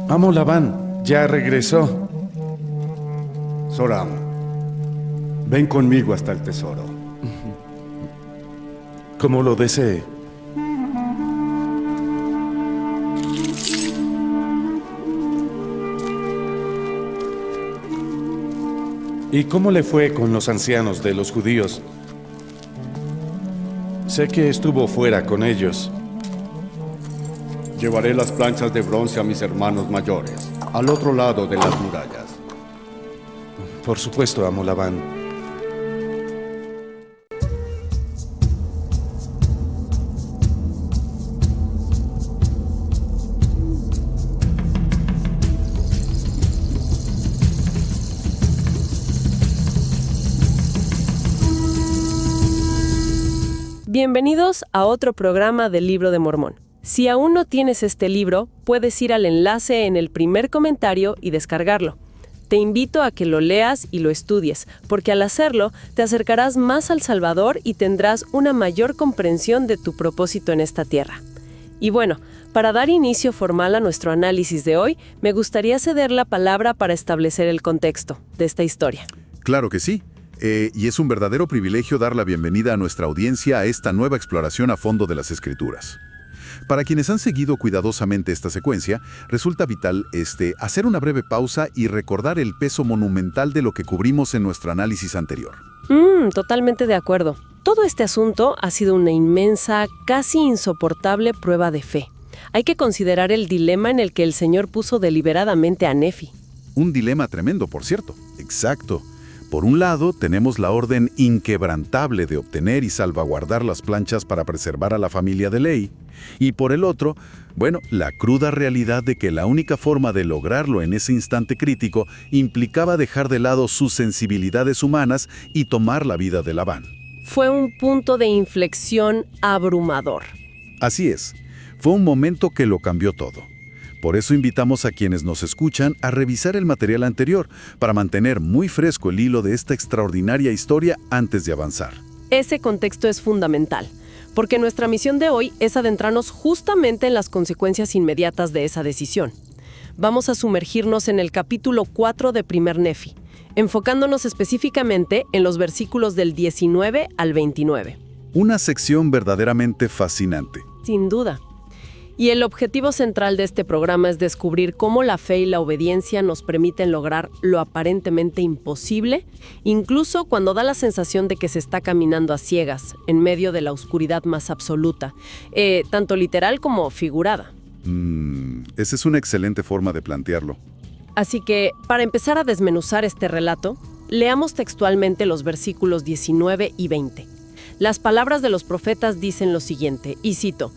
Amo Labán, ya regresó. Zoram, ven conmigo hasta el tesoro. Como lo desee. ¿Y cómo le fue con los ancianos de los judíos? Sé que estuvo fuera con ellos. Llevaré las planchas de bronce a mis hermanos mayores, al otro lado de las murallas. Por supuesto, amo Labán. Bienvenidos a otro programa del Libro de Mormón. Si aún no tienes este libro, puedes ir al enlace en el primer comentario y descargarlo. Te invito a que lo leas y lo estudies, porque al hacerlo te acercarás más al Salvador y tendrás una mayor comprensión de tu propósito en esta tierra. Y bueno, para dar inicio formal a nuestro análisis de hoy, me gustaría ceder la palabra para establecer el contexto de esta historia. Claro que sí. Y es un verdadero privilegio dar la bienvenida a nuestra audiencia a esta nueva exploración a fondo de las Escrituras. Para quienes han seguido cuidadosamente esta secuencia, resulta vital hacer una breve pausa y recordar el peso monumental de lo que cubrimos en nuestro análisis anterior. Totalmente de acuerdo. Todo este asunto ha sido una inmensa, casi insoportable prueba de fe. Hay que considerar el dilema en el que el Señor puso deliberadamente a Nefi. Un dilema tremendo, por cierto. Exacto. Por un lado, tenemos la orden inquebrantable de obtener y salvaguardar las planchas para preservar a la familia de Lehi. Y por el otro, la cruda realidad de que la única forma de lograrlo en ese instante crítico implicaba dejar de lado sus sensibilidades humanas y tomar la vida de Labán. Fue un punto de inflexión abrumador. Así es. Fue un momento que lo cambió todo. Por eso invitamos a quienes nos escuchan a revisar el material anterior para mantener muy fresco el hilo de esta extraordinaria historia antes de avanzar. Ese contexto es fundamental, porque nuestra misión de hoy es adentrarnos justamente en las consecuencias inmediatas de esa decisión. Vamos a sumergirnos en el capítulo 4 de Primer Nefi, enfocándonos específicamente en los versículos del 19 al 29. Una sección verdaderamente fascinante. Sin duda. Y el objetivo central de este programa es descubrir cómo la fe y la obediencia nos permiten lograr lo aparentemente imposible, incluso cuando da la sensación de que se está caminando a ciegas, en medio de la oscuridad más absoluta, tanto literal como figurada. Esa es una excelente forma de plantearlo. Así que, para empezar a desmenuzar este relato, leamos textualmente los versículos 19 y 20. Las palabras de los profetas dicen lo siguiente, y cito: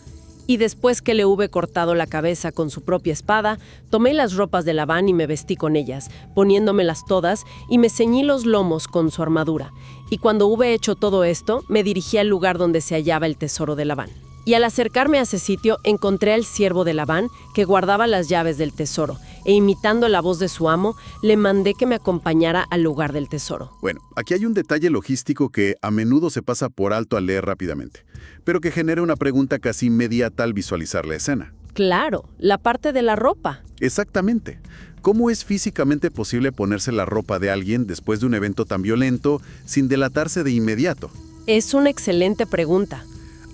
«Y después que le hube cortado la cabeza con su propia espada, tomé las ropas de Labán y me vestí con ellas, poniéndomelas todas, y me ceñí los lomos con su armadura. Y cuando hube hecho todo esto, me dirigí al lugar donde se hallaba el tesoro de Labán. Y al acercarme a ese sitio, encontré al siervo de Labán, que guardaba las llaves del tesoro, e imitando la voz de su amo, le mandé que me acompañara al lugar del tesoro». Bueno, aquí hay un detalle logístico que a menudo se pasa por alto al leer rápidamente, pero que genera una pregunta casi inmediata al visualizar la escena. Claro, la parte de la ropa. Exactamente. ¿Cómo es físicamente posible ponerse la ropa de alguien después de un evento tan violento sin delatarse de inmediato? Es una excelente pregunta.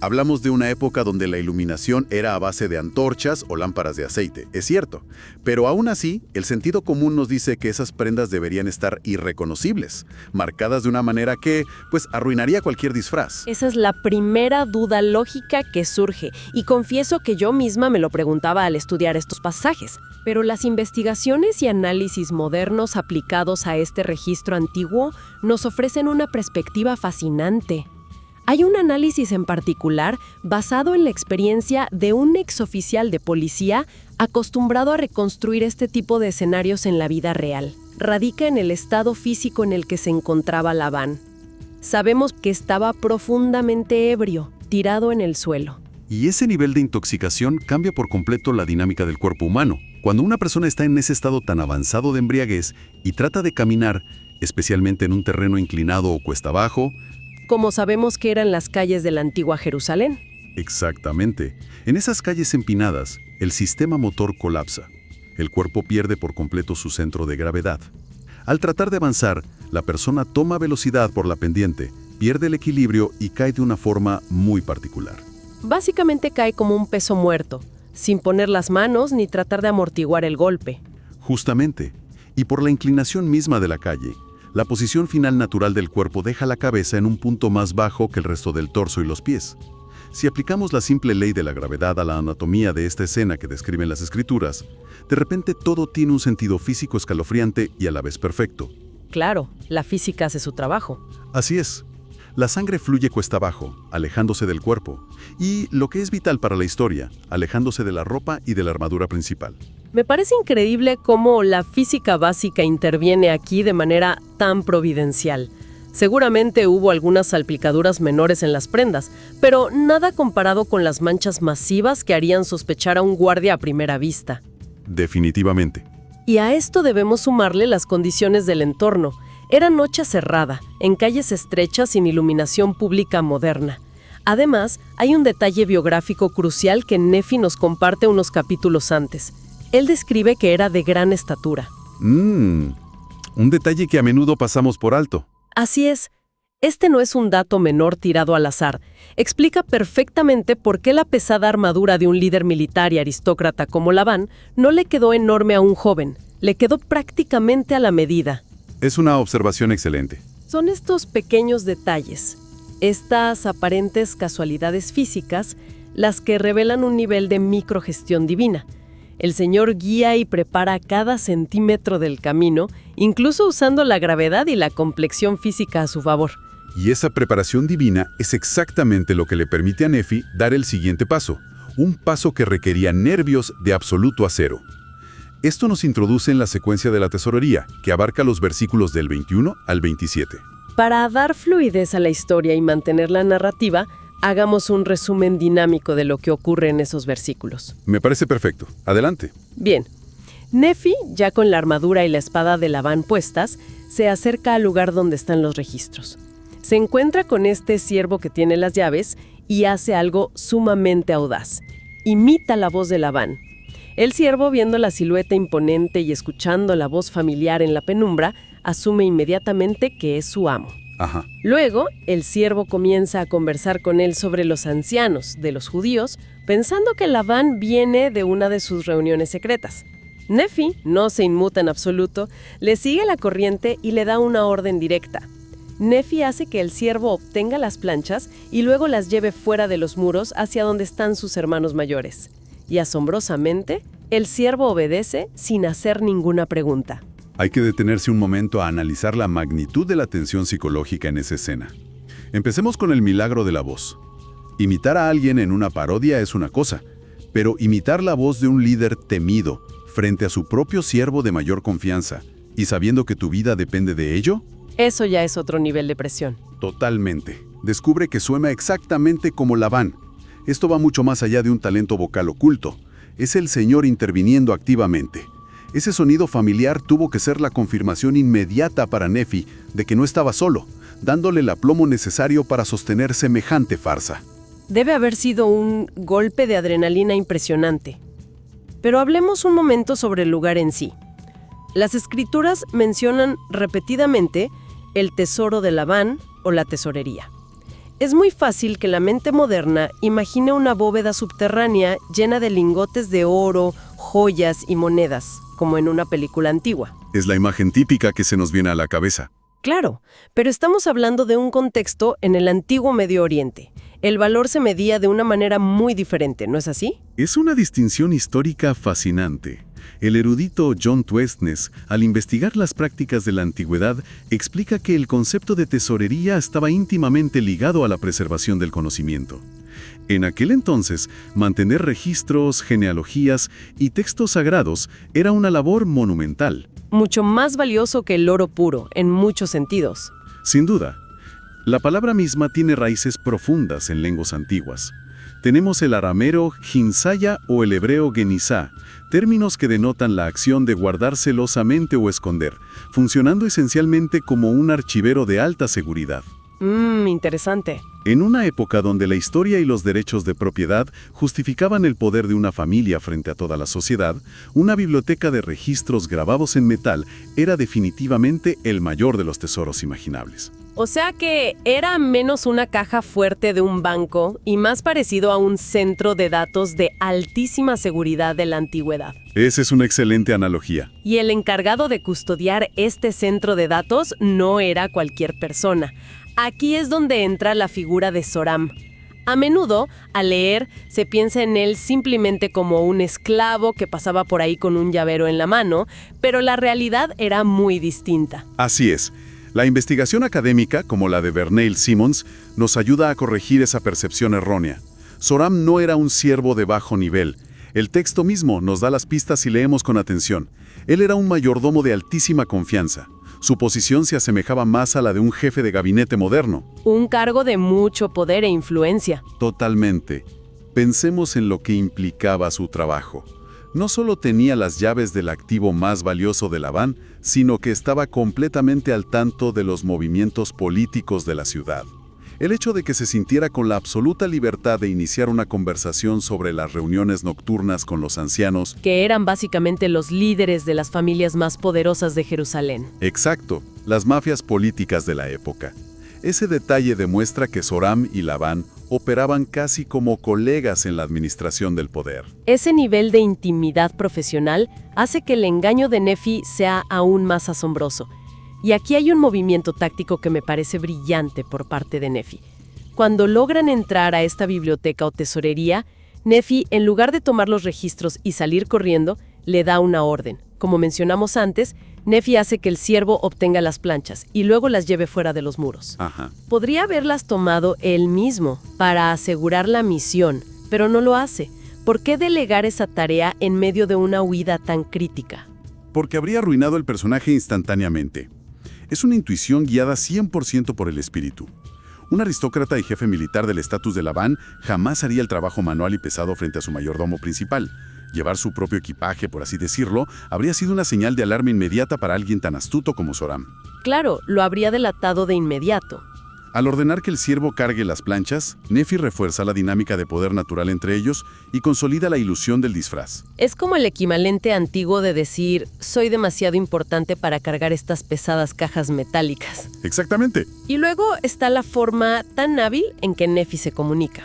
Hablamos de una época donde la iluminación era a base de antorchas o lámparas de aceite, es cierto. Pero aún así, el sentido común nos dice que esas prendas deberían estar irreconocibles, marcadas de una manera que, arruinaría cualquier disfraz. Esa es la primera duda lógica que surge, y confieso que yo misma me lo preguntaba al estudiar estos pasajes. Pero las investigaciones y análisis modernos aplicados a este registro antiguo nos ofrecen una perspectiva fascinante. Hay un análisis en particular basado en la experiencia de un exoficial de policía acostumbrado a reconstruir este tipo de escenarios en la vida real. Radica en el estado físico en el que se encontraba Labán. Sabemos que estaba profundamente ebrio, tirado en el suelo. Y ese nivel de intoxicación cambia por completo la dinámica del cuerpo humano. Cuando una persona está en ese estado tan avanzado de embriaguez y trata de caminar, especialmente en un terreno inclinado o cuesta abajo, como sabemos que eran las calles de la antigua Jerusalén. Exactamente. En esas calles empinadas, el sistema motor colapsa. El cuerpo pierde por completo su centro de gravedad. Al tratar de avanzar, la persona toma velocidad por la pendiente, pierde el equilibrio y cae de una forma muy particular. Básicamente cae como un peso muerto, sin poner las manos ni tratar de amortiguar el golpe. Justamente, y por la inclinación misma de la calle, la posición final natural del cuerpo deja la cabeza en un punto más bajo que el resto del torso y los pies. Si aplicamos la simple ley de la gravedad a la anatomía de esta escena que describen las escrituras, de repente todo tiene un sentido físico escalofriante y a la vez perfecto. Claro, la física hace su trabajo. Así es. La sangre fluye cuesta abajo, alejándose del cuerpo, y, lo que es vital para la historia, alejándose de la ropa y de la armadura principal. Me parece increíble cómo la física básica interviene aquí de manera tan providencial. Seguramente hubo algunas salpicaduras menores en las prendas, pero nada comparado con las manchas masivas que harían sospechar a un guardia a primera vista. Definitivamente. Y a esto debemos sumarle las condiciones del entorno. Era noche cerrada, en calles estrechas sin iluminación pública moderna. Además, hay un detalle biográfico crucial que Nefi nos comparte unos capítulos antes. Él describe que era de gran estatura. Un detalle que a menudo pasamos por alto. Así es. Este no es un dato menor tirado al azar. Explica perfectamente por qué la pesada armadura de un líder militar y aristócrata como Labán no le quedó enorme a un joven. Le quedó prácticamente a la medida. Es una observación excelente. Son estos pequeños detalles, estas aparentes casualidades físicas, las que revelan un nivel de microgestión divina. El Señor guía y prepara cada centímetro del camino, incluso usando la gravedad y la complexión física a su favor. Y esa preparación divina es exactamente lo que le permite a Nefi dar el siguiente paso, un paso que requería nervios de absoluto acero. Esto nos introduce en la secuencia de la tesorería, que abarca los versículos del 21 al 27. Para dar fluidez a la historia y mantener la narrativa, hagamos un resumen dinámico de lo que ocurre en esos versículos. Me parece perfecto. Adelante. Bien. Nefi, ya con la armadura y la espada de Labán puestas, se acerca al lugar donde están los registros. Se encuentra con este siervo que tiene las llaves y hace algo sumamente audaz. Imita la voz de Labán. El siervo, viendo la silueta imponente y escuchando la voz familiar en la penumbra, asume inmediatamente que es su amo. Ajá. Luego, el siervo comienza a conversar con él sobre los ancianos de los judíos, pensando que Labán viene de una de sus reuniones secretas. Nefi no se inmuta en absoluto, le sigue la corriente y le da una orden directa. Nefi hace que el siervo obtenga las planchas y luego las lleve fuera de los muros hacia donde están sus hermanos mayores. Y asombrosamente, el siervo obedece sin hacer ninguna pregunta. Hay que detenerse un momento a analizar la magnitud de la tensión psicológica en esa escena. Empecemos con el milagro de la voz. Imitar a alguien en una parodia es una cosa, pero imitar la voz de un líder temido frente a su propio siervo de mayor confianza y sabiendo que tu vida depende de ello, Eso ya es otro nivel de presión. totalmente. Descubre que suena exactamente como Labán. Esto va mucho más allá de un talento vocal oculto. Es el Señor interviniendo activamente. Ese sonido familiar tuvo que ser la confirmación inmediata para Nefi de que no estaba solo, dándole el aplomo necesario para sostener semejante farsa. Debe haber sido un golpe de adrenalina impresionante. Pero hablemos un momento sobre el lugar en sí. Las escrituras mencionan repetidamente el tesoro de Labán o la tesorería. Es muy fácil que la mente moderna imagine una bóveda subterránea llena de lingotes de oro, joyas y monedas, como en una película antigua. Es la imagen típica que se nos viene a la cabeza. Claro, pero estamos hablando de un contexto en el antiguo Medio Oriente. El valor se medía de una manera muy diferente, ¿no es así? Es una distinción histórica fascinante. El erudito John Twestnes, al investigar las prácticas de la antigüedad, explica que el concepto de tesorería estaba íntimamente ligado a la preservación del conocimiento. En aquel entonces, mantener registros, genealogías y textos sagrados era una labor monumental. Mucho más valioso que el oro puro, en muchos sentidos. Sin duda, la palabra misma tiene raíces profundas en lenguas antiguas. Tenemos el arameo jinsaya o el hebreo genizá, términos que denotan la acción de guardar celosamente o esconder, funcionando esencialmente como un archivero de alta seguridad. Interesante. En una época donde la historia y los derechos de propiedad justificaban el poder de una familia frente a toda la sociedad, una biblioteca de registros grabados en metal era definitivamente el mayor de los tesoros imaginables. O sea que era menos una caja fuerte de un banco y más parecido a un centro de datos de altísima seguridad de la antigüedad. Esa es una excelente analogía. Y el encargado de custodiar este centro de datos no era cualquier persona. Aquí es donde entra la figura de Zoram. A menudo, al leer, se piensa en él simplemente como un esclavo que pasaba por ahí con un llavero en la mano, pero la realidad era muy distinta. Así es. La investigación académica, como la de Verneuil Simons, nos ayuda a corregir esa percepción errónea. Zoram no era un siervo de bajo nivel. El texto mismo nos da las pistas si leemos con atención. Él era un mayordomo de altísima confianza. Su posición se asemejaba más a la de un jefe de gabinete moderno. Un cargo de mucho poder e influencia. Totalmente. Pensemos en lo que implicaba su trabajo. No solo tenía las llaves del activo más valioso de Labán, sino que estaba completamente al tanto de los movimientos políticos de la ciudad. El hecho de que se sintiera con la absoluta libertad de iniciar una conversación sobre las reuniones nocturnas con los ancianos, Que eran básicamente los líderes de las familias más poderosas de Jerusalén. exacto, las mafias políticas de la época. Ese detalle demuestra que Zoram y Labán operaban casi como colegas en la administración del poder. Ese nivel de intimidad profesional hace que el engaño de Nefi sea aún más asombroso. Y aquí hay un movimiento táctico que me parece brillante por parte de Nefi. Cuando logran entrar a esta biblioteca o tesorería, Nefi, en lugar de tomar los registros y salir corriendo, le da una orden. Como mencionamos antes, Nefi hace que el siervo obtenga las planchas y luego las lleve fuera de los muros. Ajá. Podría haberlas tomado él mismo para asegurar la misión, pero no lo hace. ¿Por qué delegar esa tarea en medio de una huida tan crítica? Porque habría arruinado el personaje instantáneamente. Es una intuición guiada 100% por el espíritu. Un aristócrata y jefe militar del estatus de Labán jamás haría el trabajo manual y pesado frente a su mayordomo principal. Llevar su propio equipaje, por así decirlo, habría sido una señal de alarma inmediata para alguien tan astuto como Zoram. Claro, lo habría delatado de inmediato. Al ordenar que el siervo cargue las planchas, Nefi refuerza la dinámica de poder natural entre ellos y consolida la ilusión del disfraz. Es como el equivalente antiguo de decir, soy demasiado importante para cargar estas pesadas cajas metálicas. Exactamente. Y luego está la forma tan hábil en que Nefi se comunica.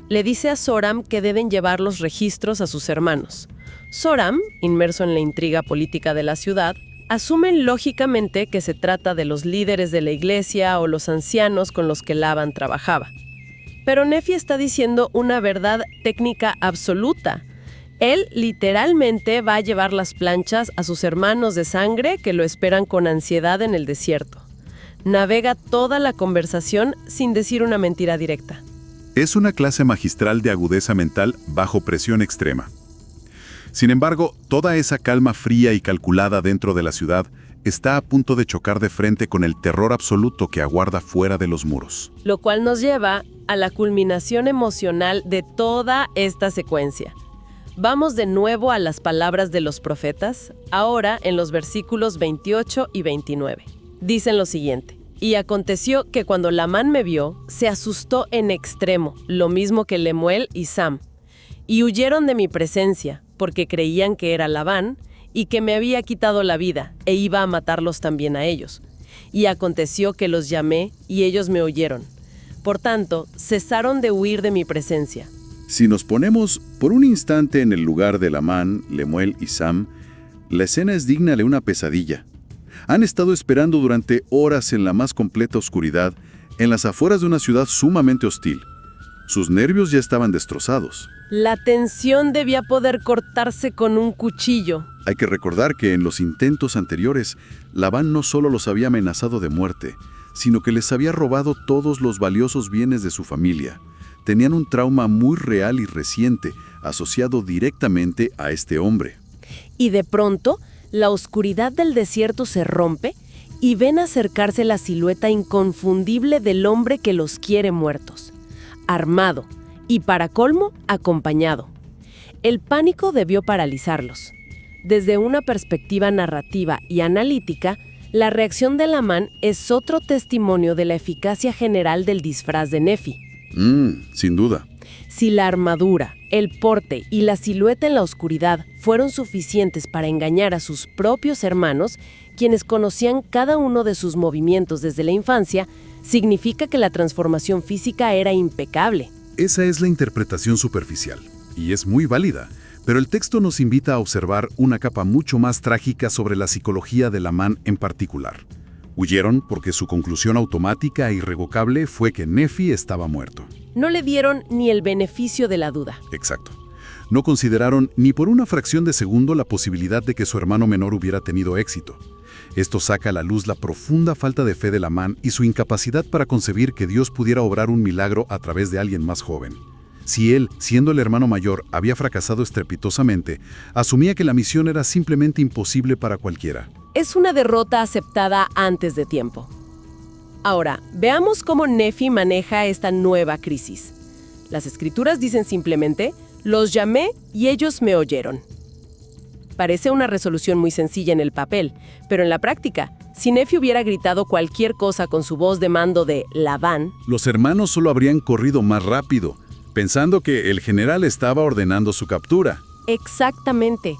Le dice a Zoram que deben llevar los registros a sus hermanos. Zoram, inmerso en la intriga política de la ciudad, asumen lógicamente que se trata de los líderes de la iglesia o los ancianos con los que Labán trabajaba. Pero Nefi está diciendo una verdad técnica absoluta. Él literalmente va a llevar las planchas a sus hermanos de sangre que lo esperan con ansiedad en el desierto. Navega toda la conversación sin decir una mentira directa. Es una clase magistral de agudeza mental bajo presión extrema. Sin embargo, toda esa calma fría y calculada dentro de la ciudad está a punto de chocar de frente con el terror absoluto que aguarda fuera de los muros. Lo cual nos lleva a la culminación emocional de toda esta secuencia. Vamos de nuevo a las palabras de los profetas, ahora en los versículos 28 y 29. Dicen lo siguiente: Y aconteció que cuando Lamán me vio, se asustó en extremo, lo mismo que Lemuel y Sam, y huyeron de mi presencia, porque creían que era Labán y que me había quitado la vida, e iba a matarlos también a ellos. Y aconteció que los llamé, y ellos me oyeron. Por tanto, cesaron de huir de mi presencia. Si nos ponemos por un instante en el lugar de Lamán, Lemuel y Sam, la escena es digna de una pesadilla. Han estado esperando durante horas en la más completa oscuridad, en las afueras de una ciudad sumamente hostil. Sus nervios ya estaban destrozados. La tensión debía poder cortarse con un cuchillo. Hay que recordar que en los intentos anteriores, Labán no solo los había amenazado de muerte, sino que les había robado todos los valiosos bienes de su familia. Tenían un trauma muy real y reciente, asociado directamente a este hombre. Y de pronto, la oscuridad del desierto se rompe y ven acercarse la silueta inconfundible del hombre que los quiere muertos, armado y, para colmo, acompañado. El pánico debió paralizarlos. Desde una perspectiva narrativa y analítica, La reacción de Lamán es otro testimonio de la eficacia general del disfraz de Nefi. Sin duda. Si la armadura, el porte y la silueta en la oscuridad fueron suficientes para engañar a sus propios hermanos, quienes conocían cada uno de sus movimientos desde la infancia, significa que la transformación física era impecable. Esa es la interpretación superficial, y es muy válida, pero el texto nos invita a observar una capa mucho más trágica sobre la psicología de Lamán en particular. Huyeron porque su conclusión automática e irrevocable fue que Nefi estaba muerto. No le dieron ni el beneficio de la duda. Exacto. No consideraron ni por una fracción de segundo la posibilidad de que su hermano menor hubiera tenido éxito. Esto saca a la luz la profunda falta de fe de Lamán y su incapacidad para concebir que Dios pudiera obrar un milagro a través de alguien más joven. Si él, siendo el hermano mayor, había fracasado estrepitosamente, asumía que la misión era simplemente imposible para cualquiera. Es una derrota aceptada antes de tiempo. Ahora, veamos cómo Nefi maneja esta nueva crisis. Las escrituras dicen simplemente, los llamé y ellos me oyeron. Parece una resolución muy sencilla en el papel, pero en la práctica, si Nefi hubiera gritado cualquier cosa con su voz de mando de Labán, los hermanos solo habrían corrido más rápido, pensando que el general estaba ordenando su captura. Exactamente.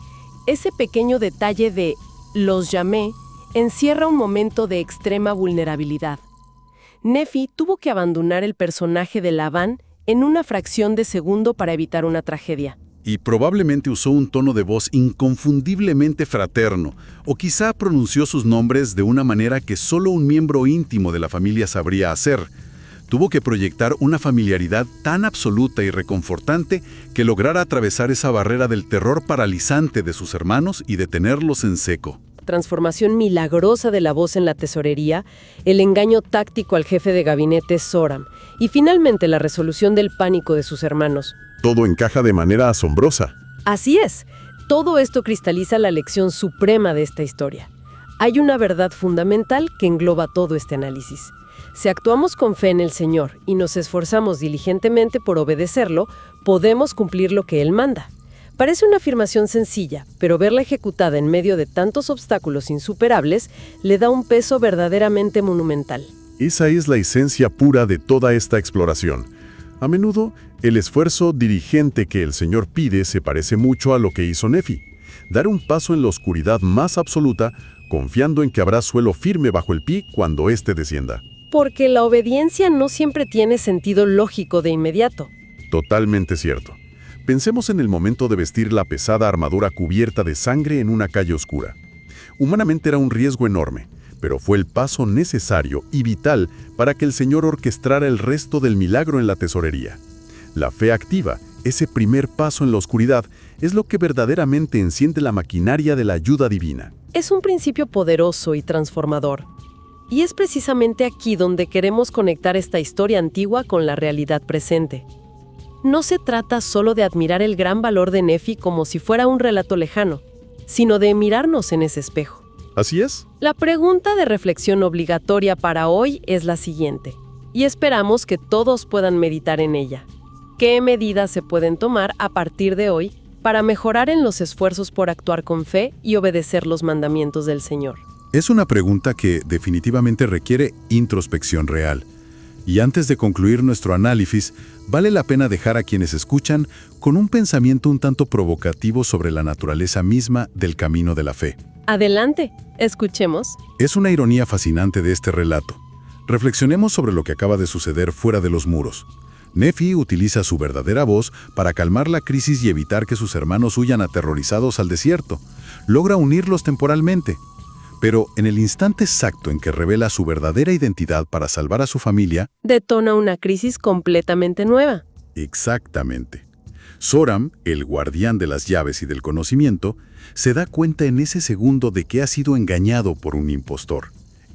Ese pequeño detalle de los llamé encierra un momento de extrema vulnerabilidad. Nefi tuvo que abandonar el personaje de Labán en una fracción de segundo para evitar una tragedia. Y probablemente usó un tono de voz inconfundiblemente fraterno, o quizá pronunció sus nombres de una manera que solo un miembro íntimo de la familia sabría hacer. Tuvo que proyectar una familiaridad tan absoluta y reconfortante que lograra atravesar esa barrera del terror paralizante de sus hermanos y detenerlos en seco. Transformación milagrosa de la voz en la tesorería, el engaño táctico al jefe de gabinete Zoram y finalmente la resolución del pánico de sus hermanos. Todo encaja de manera asombrosa. Así es, todo esto cristaliza la lección suprema de esta historia. Hay una verdad fundamental que engloba todo este análisis. Si actuamos con fe en el Señor y nos esforzamos diligentemente por obedecerlo, podemos cumplir lo que Él manda. Parece una afirmación sencilla, pero verla ejecutada en medio de tantos obstáculos insuperables le da un peso verdaderamente monumental. Esa es la esencia pura de toda esta exploración. A menudo, el esfuerzo diligente que el Señor pide se parece mucho a lo que hizo Nefi. Dar un paso en la oscuridad más absoluta, confiando en que habrá suelo firme bajo el pie cuando éste descienda. Porque la obediencia no siempre tiene sentido lógico de inmediato. Totalmente cierto. Pensemos en el momento de vestir la pesada armadura cubierta de sangre en una calle oscura. Humanamente era un riesgo enorme, pero fue el paso necesario y vital para que el Señor orquestara el resto del milagro en la tesorería. La fe activa, ese primer paso en la oscuridad, es lo que verdaderamente enciende la maquinaria de la ayuda divina. Es un principio poderoso y transformador. Y es precisamente aquí donde queremos conectar esta historia antigua con la realidad presente. No se trata solo de admirar el gran valor de Nefi como si fuera un relato lejano, sino de mirarnos en ese espejo. ¿Así es? La pregunta de reflexión obligatoria para hoy es la siguiente, y esperamos que todos puedan meditar en ella. ¿Qué medidas se pueden tomar a partir de hoy para mejorar en los esfuerzos por actuar con fe y obedecer los mandamientos del Señor? Es una pregunta que definitivamente requiere introspección real. Y antes de concluir nuestro análisis, vale la pena dejar a quienes escuchan con un pensamiento un tanto provocativo sobre la naturaleza misma del camino de la fe. Adelante, escuchemos. Es una ironía fascinante de este relato. Reflexionemos sobre lo que acaba de suceder fuera de los muros. Nefi utiliza su verdadera voz para calmar la crisis y evitar que sus hermanos huyan aterrorizados al desierto. Logra unirlos temporalmente. Pero en el instante exacto en que revela su verdadera identidad para salvar a su familia, detona una crisis completamente nueva. Exactamente. Zoram, el guardián de las llaves y del conocimiento, se da cuenta en ese segundo de que ha sido engañado por un impostor,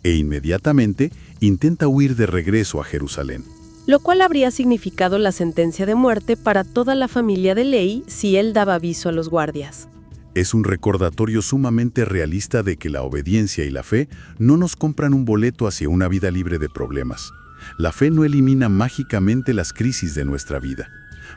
e inmediatamente intenta huir de regreso a Jerusalén. Lo cual habría significado la sentencia de muerte para toda la familia de Lehi si él daba aviso a los guardias. Es un recordatorio sumamente realista de que la obediencia y la fe no nos compran un boleto hacia una vida libre de problemas. La fe no elimina mágicamente las crisis de nuestra vida.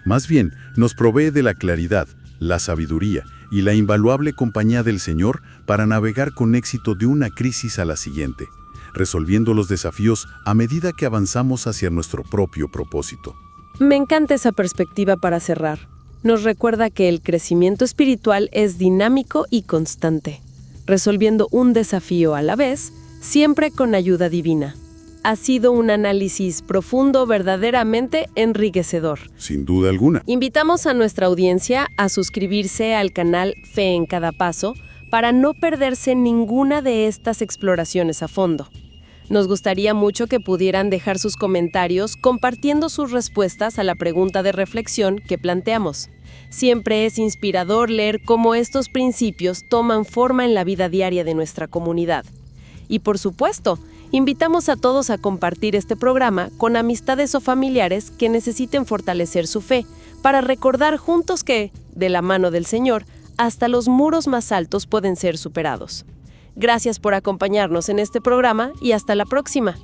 Más bien, nos provee de la claridad, la sabiduría y la invaluable compañía del Señor para navegar con éxito de una crisis a la siguiente, resolviendo los desafíos a medida que avanzamos hacia nuestro propio propósito. Me encanta esa perspectiva para cerrar. Nos recuerda que el crecimiento espiritual es dinámico y constante, resolviendo un desafío a la vez, siempre con ayuda divina. Ha sido un análisis profundo, verdaderamente enriquecedor. Sin duda alguna. Invitamos a nuestra audiencia a suscribirse al canal Fe en Cada Paso para no perderse ninguna de estas exploraciones a fondo. Nos gustaría mucho que pudieran dejar sus comentarios compartiendo sus respuestas a la pregunta de reflexión que planteamos. Siempre es inspirador leer cómo estos principios toman forma en la vida diaria de nuestra comunidad. Y por supuesto, invitamos a todos a compartir este programa con amistades o familiares que necesiten fortalecer su fe, para recordar juntos que, de la mano del Señor, hasta los muros más altos pueden ser superados. Gracias por acompañarnos en este programa y hasta la próxima.